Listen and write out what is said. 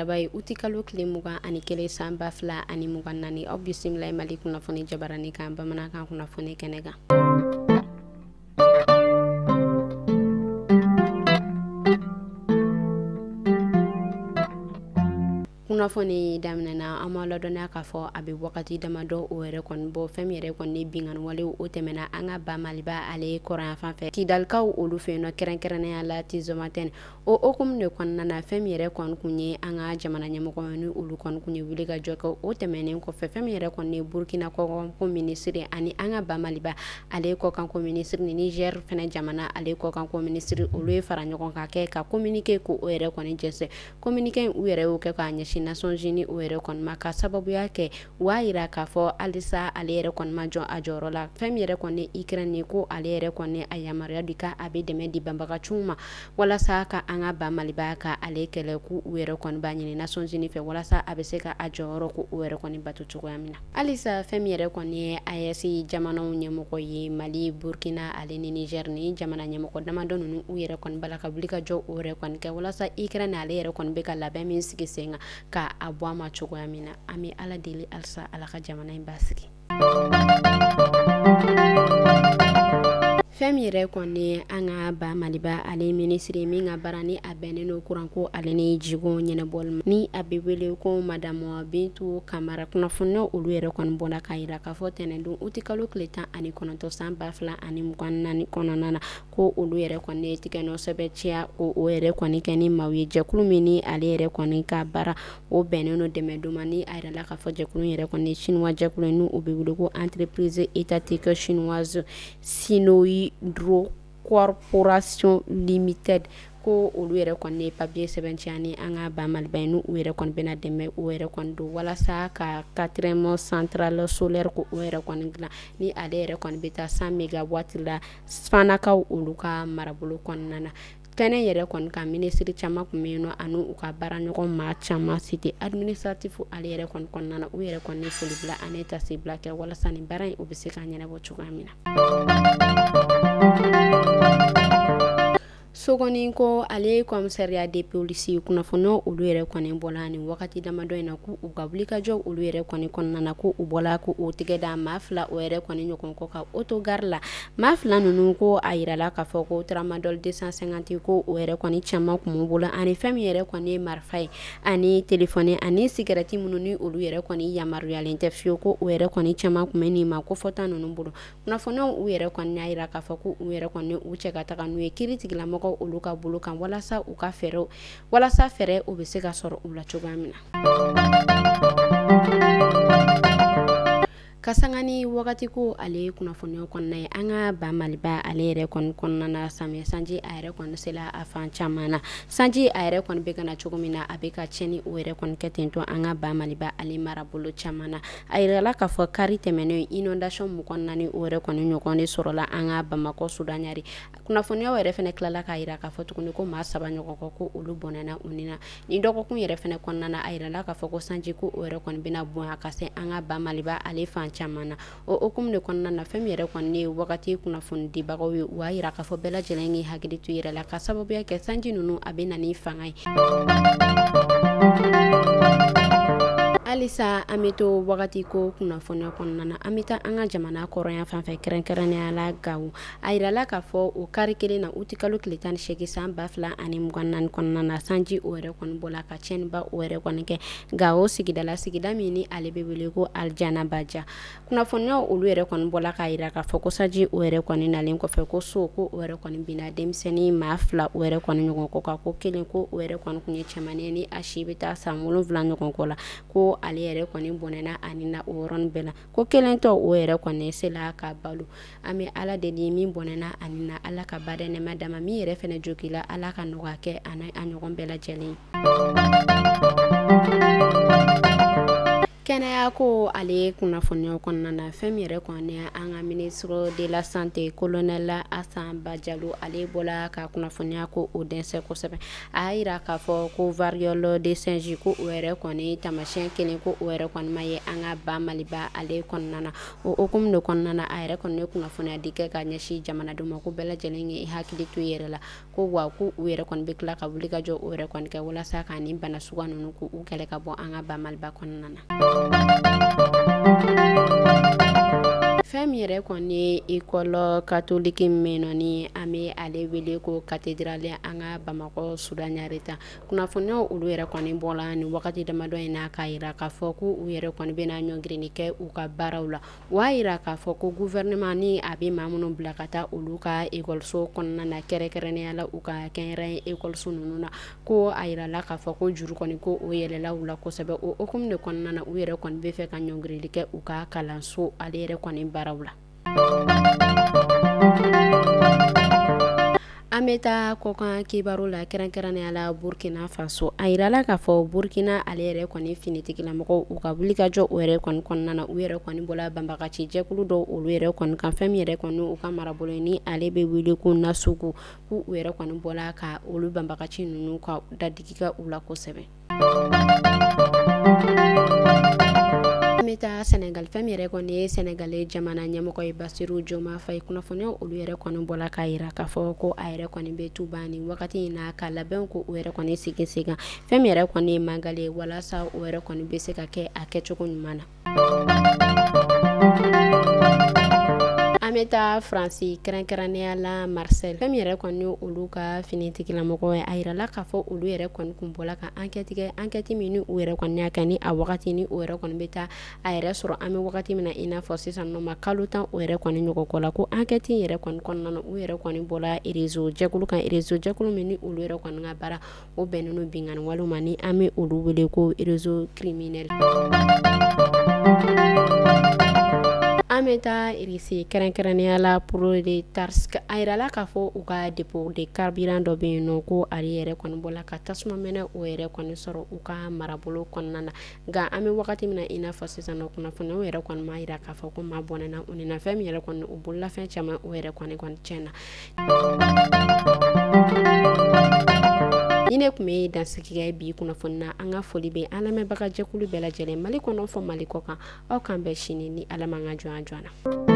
laban ye uti kalo tile 21 san 2024 aw bisimila Mali kunnafoni jabarani kan bamanankan kunnafoni kɛnɛ kan. Kunnafoni daminɛna an ma ladɔnya k'a fɔ a bɛ wagati damadɔ o yɛrɛ kɔni bɔ fɛn min yɛrɛ kɔni binganni walew o tɛmɛna an ka ba Maliba ale kɔrɔyan fan fɛ Kidalikaw olu fɛ yen nɔ kɛrɛnkɛrɛnnenya la Tizomantɛne o hukumu de kɔnɔna na fɛn min yɛrɛ kɔni kun ye an ka jamana ɲɛmɔgɔ ni olu kɔni kun ye wuli ka jɔ kɛ o tɛmɛnen kɔfɛ fɛn min yɛrɛ kɔni ye Burkina kɔkanko minisiri ani an ka ba Maliba ale kɔkanko minisiri ni Niger fɛnɛ jamana ale kɔkanko minisiri olu ye fara ɲɔgɔn kan kɛ ka communiqué ko o yɛrɛ kɔni jɛsɛ communiqué u yɛrɛ y'o kɛ k'a ɲɛsin Nations Unies o yɛrɛ kɔni ma ka sababuya kɛ u b'a yira k'a fɔ halisa ale yɛrɛ kɔni ma jɔ a jɔyɔrɔ la fɛn min yɛrɛ kɔni Ukraine ye ko ale yɛrɛ kɔni a yamaruya di ka a bɛ dɛmɛ di banbagaciw ma walasa ka an ka ba Maliba ka ale kɛlɛ ku u yɛrɛ kɔni b'a ɲini Nations Unies fɛ walasa a bɛ se ka a jɔyɔrɔ ko o yɛrɛ kɔni bato cogoya min na halisa fɛn min yɛrɛ kɔni ye AES jamanaw ɲɛmɔgɔ ye Mali Burkina ale ni Niger ni jamana ɲɛmɔgɔ damadɔ ninnu u yɛrɛ kɔni bala ka wuli ka jɔ o yɛrɛ kɔni kɛ walasa Ukraine ale yɛrɛ kɔni bɛ ka labɛn min sigi sen kan ka a bɔ a ma cogoya min na an bɛ Ala deli halisa Ala ka jamana in basigi. Fɛn min yɛrɛ kɔni an ka ba Maliba ale minisiri min ka baara ni a bɛnnen don kuran ko ale ni jigo ɲɛnabɔli ma ni a bɛ wele ko Madame Bintu Kamara kunnafoniyaw olu yɛrɛ kɔni bɔra k'a jira k'a fɔ tɛnɛndon uti kalo tile 19 san 2024 kɔnɔna na ko olu yɛrɛ kɔni ye tigɛnɔ sɛbɛntiya ko o yɛrɛ kɔni kɛ ni maaw ye jɛkulu min ni ale yɛrɛ kɔni ka baara o bɛnnen don dɛmɛ don ma ni a yɛrɛ la k'a fɔ jɛkulu yɛrɛ kɔni chinois jɛkulu n'u u bɛ wele ko entreprise étatique chinoise Sinoyi Dro Corporation Limited ko olu yɛrɛ kɔni ye papier sɛbɛntiya ni an ka ba Maliba ye n'u yɛrɛ kɔni bɛna dɛmɛ o yɛrɛ kɔni don walasa ka 4e centrale solaire ko o yɛrɛ kɔni dilan ni ale yɛrɛ kɔni bɛ taa 100 mégawatt la Fanakaw olu ka marabolo kɔnɔna na kɛnɛ yɛrɛ kɔni ka minisiri caman kun bɛ yen nɔ ani u ka baara ɲɔgɔn maa caman cité administratif ale yɛrɛ kɔni kɔnɔna na u yɛrɛ kɔni ye foli bila ani tasi bila kɛ walasa nin baara in u bɛ se ka ɲɛnabɔ cogoya min na. Sogoni ko ale commissariat de police kunnafoniyaw olu yɛrɛ kɔni bɔla ni wagati damadɔ in na ko u ka wuli ka jɔ olu yɛrɛ kɔni kɔnɔna na ko u bɔla ko o tigɛ da maa 2 o yɛrɛ kɔni ɲɔgɔn kɔ ka autogare la maa 2 ninnu ko a yirala k'a fɔ ko tramadol 250 ko o yɛrɛ kɔni caman kun b'u bolo ani fɛn min yɛrɛ kɔni ye marifa ye ani téléphone ani cigarette minnu ni olu yɛrɛ kɔni yamaruyalen tɛ fiyewu ko o yɛrɛ kɔni caman kun bɛ nin ma ko fɔta ninnu bolo kunnafoniyaw u yɛrɛ kɔni y'a yira k'a fɔ ko u yɛrɛ kɔni u cɛ ka taga n'u ye kiiri tigilamɔgɔw olu ka bolo kan walasa u ka fɛɛrɛ u bɛ se ka sɔrɔ u la cogoya min na. Kasangani wagati ko ale kunnafoniyaw kɔnɔna ye an ka ba Maliba ale yɛrɛ kɔni kɔnɔna na samiyɛ sanji a yɛrɛ kɔni sela a fan caman na sanji a yɛrɛ kɔni bɛ ka na cogo min na a bɛ ka tiɲɛni o yɛrɛ kɔni kɛ ten to an ka ba Maliba ale marabolo caman na a yirala k'a fɔ kari tɛmɛnen inondation 24 o yɛrɛ kɔni ɲɔgɔn de sɔrɔla an ka Bamakɔ Sudanɲari kunnafoniyaw yɛrɛ fɛnɛ tilala k'a yira k'a fɔ tuguni ko maa 3 ɲɔgɔn kɔ ko olu bɔnɛna u ni na ni dɔgɔkun yɛrɛ fɛnɛ kɔnɔna na a yirala k'a fɔ ko sanji ko o yɛrɛ kɔni bɛna bonya ka se an ka ba Maliba ale fan caman na o hukumu de kɔnɔna na fɛn min yɛrɛ kɔni ye wagati kunnafoni dibagaw ye u b'a yira k'a fɔ bɛɛ lajɛlen k'i hakili to yɛrɛ la ka sababuya kɛ sanji ninnu a bɛ na ni fanga ye. Halisa an bɛ to wagati ko kunnafoniya kɔnɔna na an bɛ taa an ka jamana kɔrɔyan fan fɛ kɛrɛnkɛrɛnnenya la Gawo a yirala k'a fɔ o kari kelen na uti kalo tile 18 san 2024 kɔnɔna na sanji o yɛrɛ kɔni bɔla ka tiɲɛniba o yɛrɛ kɔni kɛ Gawo sigida min ni ale bɛ wele ko Aljanabaja kunnafoniyaw olu yɛrɛ kɔni bɔla k'a yira k'a fɔ ko sanji o yɛrɛ kɔni nalen kɔfɛ ko so ko o yɛrɛ kɔni binna denmisɛnnin maa 2 o yɛrɛ kɔni ɲɔgɔn kɔ ka ko kelen ko o yɛrɛ kɔni kun ye cɛmanin ni a si bɛ taa san 7 ɲɔgɔn kɔ la ko ale yɛrɛ kɔni bɔnɛna ani na o yɔrɔnin bɛɛ la ko kelen tɔ o yɛrɛ kɔni sela ka balo an bɛ Ala deli min bɔnɛna ani na Ala ka bada nɛma dama min yɛrɛ fɛnɛ jogi la Ala ka nɔgɔya kɛ a ɲɔgɔn bɛɛ lajɛlen kɛnɛya ko ale kunnafoniyaw kɔnɔna na fɛn yɛrɛ kɔni an ka ministre de la santé colonel Asan Bajalo ale bɔla ka kunnafoniya ko o dɛsɛ kosɛbɛ a yira k'a fɔ ko variole de singe ko o yɛrɛ kɔni tamasiyɛn kelen ko o yɛrɛ kɔni ma ye an ka ba Maliba ale kɔnɔna na o hukumu de kɔnɔna na a yɛrɛ kɔni ye kunnafoniya di kɛ ka ɲɛsin jamanadenw ma ko bɛɛ lajɛlen ye hakili to i yɛrɛ la ko wa ko u yɛrɛ kɔni bɛ tila ka wuli ka jɔ o yɛrɛ kɔni kɛ walasa ka nin bana suguya ninnu ko u kɛlɛ ka bɔ an ka ba Maliba kɔnɔna na. fɛn min yɛrɛ kɔni ye école catholique min nɔ ni an bɛ ale wele ko cathédrale an ka Bamakɔ Sudanɲareta kunnafoniyaw olu yɛrɛ kɔni bɔla nin wagati damadɔ in na k'a yira k'a fɔ ko u yɛrɛ kɔni bɛna ɲɔngirili kɛ u ka baaraw la o y'a yira k'a fɔ ko gouvernement ni a bɛ maa minnu bila ka taa olu ka école kɔnɔna na kɛrɛnkɛrɛnnenya la u ka kɛnyɛrɛye école ninnu na ko a yirala k'a fɔ ko juru kɔni ko o yɛlɛla u la kosɛbɛ o hukumu de kɔnɔna na u yɛrɛ kɔni bɛ fɛ ka ɲɔngirili kɛ u ka kalanso ale yɛrɛ kɔni baaraw la. an bɛ taa kɔkan kibaru la kɛrɛnkɛrɛnnenya la Burkina Faso a yirala k'a fɔ Burkina ale yɛrɛ kɔni finitigilamɔgɔw u ka wulikajɔ o yɛrɛ kɔni kɔnɔna na u yɛrɛ kɔni bɔla banbagaci jɛkulu dɔw olu yɛrɛ kɔni kan fɛn min yɛrɛ kɔni u ka marabolo ni ale bɛ wele ko Nasugu ko u yɛrɛ kɔni bɔla ka olu banbagaci ninnu ka dadigika u la kosɛbɛ. an bɛ taa Senegal fɛn min yɛrɛ kɔni ye Senegalais jamana ɲɛmɔgɔ ye Basiru Joma Faye kunnafoniyaw olu yɛrɛ kɔni bɔla k'a yira k'a fɔ ko a yɛrɛ kɔni bɛ tuba nin wagati in na ka labɛn ko o yɛrɛ kɔni segin fɛn min yɛrɛ kɔni ye mangale ye walasa o yɛrɛ kɔni bɛ se ka kɛ a kɛcogo ɲuman na. an bɛ taa Faransi kɛrɛnkɛrɛnnenya la Marseille fɛn min yɛrɛ kɔni olu ka finitigilamɔgɔ ye a yirala k'a fɔ olu yɛrɛ kɔni kun bɔla ka enquête min ni u yɛrɛ kɔni y'a kɛ ni a wagati ni o yɛrɛ kɔni bɛ taa a yɛrɛ sɔrɔ an bɛ wagati min na i n'a fɔ sisan nɔ ma kalo 10 o yɛrɛ kɔni ɲɔgɔn kɔ la ko enquête yɛrɛ kɔni kɔnɔna na u yɛrɛ kɔni bɔla réseau jɛkulu kan réseau jɛkulu min ni olu yɛrɛ kɔni ka baara o bɛnnen don binganni walew ma ni an bɛ olu wele ko réseau criminel. an bɛ taa irisi kɛrɛnkɛrɛnnenya la Proletarsk a yirala k'a fɔ u ka dépôt de carburant dɔ bɛ yen nɔ ko ale yɛrɛ kɔni bɔla ka tasuma mɛnɛ o yɛrɛ kɔni sɔrɔ u ka marabolo kɔnɔna na nka an bɛ wagati min na i n'a fɔ sisan nɔ kunnafoniyaw yɛrɛ kɔni m'a yira k'a fɔ ko maa bɔnɛna u ni na fɛn min yɛrɛ kɔni u bololafɛn caman o yɛrɛ kɔni tiɲɛna. ni ne tun bɛ dansigi kɛ bi kunnafoni na an ka foli bɛ an lamɛnbaga jɛkulu bɛɛ lajɛlen Mali kɔnɔ fɔ Mali kɔ kan aw kan bɛɛ sini ni Ala man ka jɔn na.